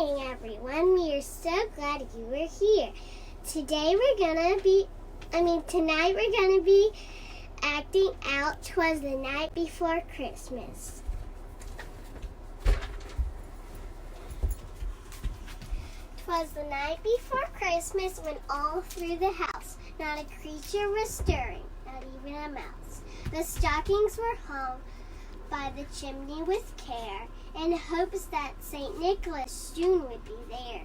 morning, everyone. We are so glad you were here. Tonight we're gonna be acting out "Twas the Night Before Christmas." "'Twas the night before Christmas when all through the house not a creature was stirring, not even a mouse. The stockings were hung by the chimney with care, in hopes that St. Nicholas soon would be there.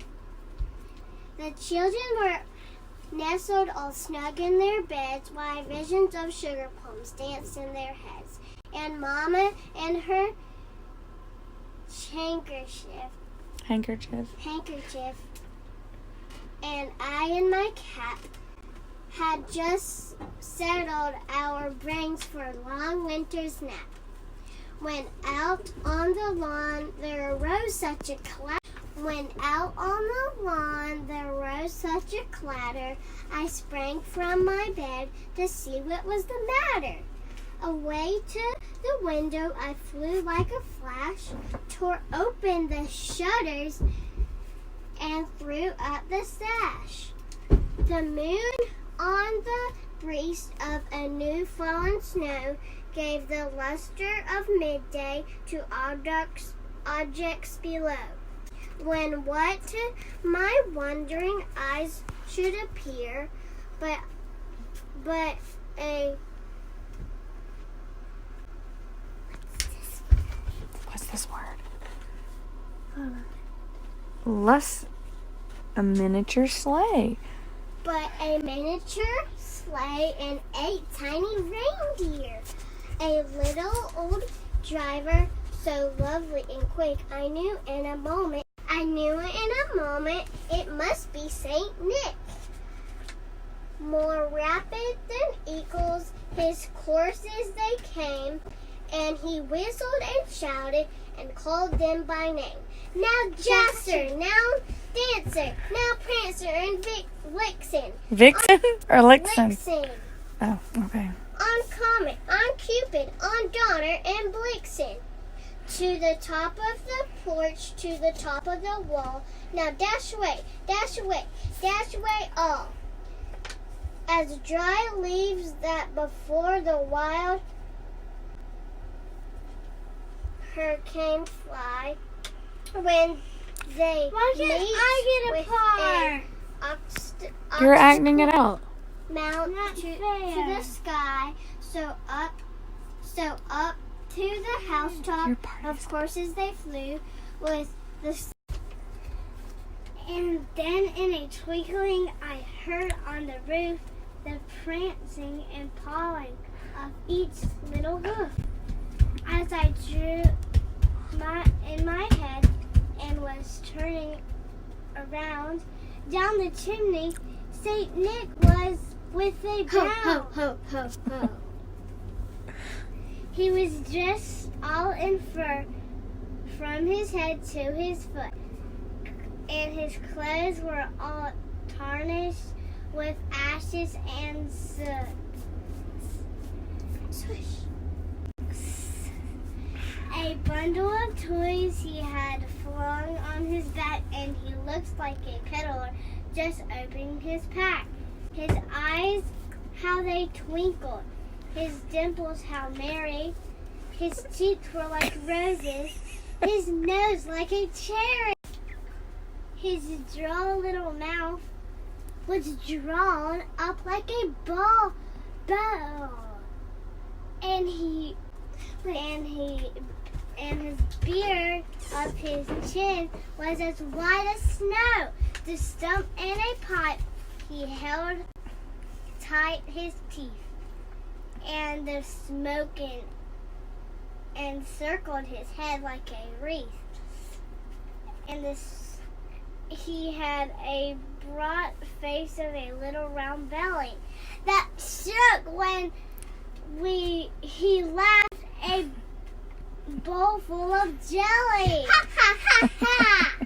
The children were nestled all snug in their beds, while visions of sugar plums danced in their heads. And Mama in her handkerchief, and I in my cap had just settled our brains for a long winter's nap, when out on the lawn there arose such a clatter. I sprang from my bed to see what was the matter. Away to the window I flew like a flash, tore open the shutters, and threw up the sash. The moon on the breast of a new fallen snow gave the luster of midday to objects below, when what to my wondering eyes should appear but a... What's this word? Hold on. A miniature sleigh. But a miniature sleigh and 8 tiny reindeer. A little old driver, so lovely and quick, I knew in a moment it must be St. Nick. More rapid than eagles, his courses they came, and he whistled and shouted and called them by name. Now Jester, now Dancer, now Prancer and Vixen. Vixen or Lixen? Vixen. Oh, okay. On Comet, on Cupid, on Donner and Blixen. To the top of the porch, to the top of the wall. Now dash away, dash away, dash away all. As dry leaves that before the wild hurricane fly, when they meet You're acting it out. Mount to the sky, so up to the housetop, of course, as they flew with the... And then in a twinkling I heard on the roof the prancing and pawing of each little hoof. As I drew in my head and was turning around, down the chimney St. Nick was with a bound. Ho, ho, ho, ho, ho. He was dressed all in fur from his head to his foot, and his clothes were all tarnished with ashes and soot. Swish. A bundle of toys he had flung on his back, and he looked like a peddler just opening his pack. His eyes, how they twinkled, his dimples how merry, his cheeks were like roses, his nose like a cherry. His droll little mouth was drawn up like a bow, and his beard of his chin was as white as snow. The stump and a pipe he held tight his teeth, and the smoke encircled his head like a wreath. And he had a broad face of a little round belly that shook when he laughed, a bowl full of jelly. Ha ha ha ha!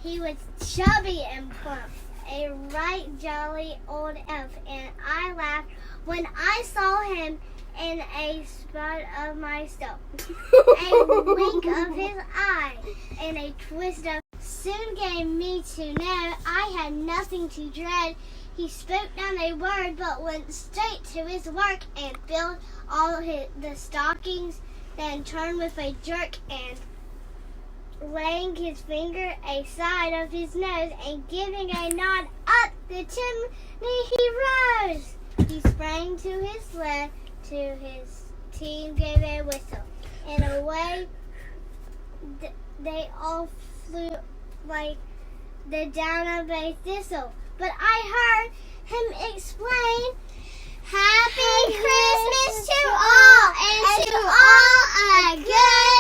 He was chubby and plump, a right jolly old elf, and I laughed when I saw him in a spot of myself, a wink of his eye, and a twist of soon gave me to know I had nothing to dread. He spoke not a word, but went straight to his work and filled all the stockings, then turned with a jerk and laying his finger aside of his nose and giving a nod up the chimney he rose. He sprang to his sled, to his team gave a whistle, and away they all flew like the down of a thistle. But I heard him explain, Happy Christmas to all, and to all a good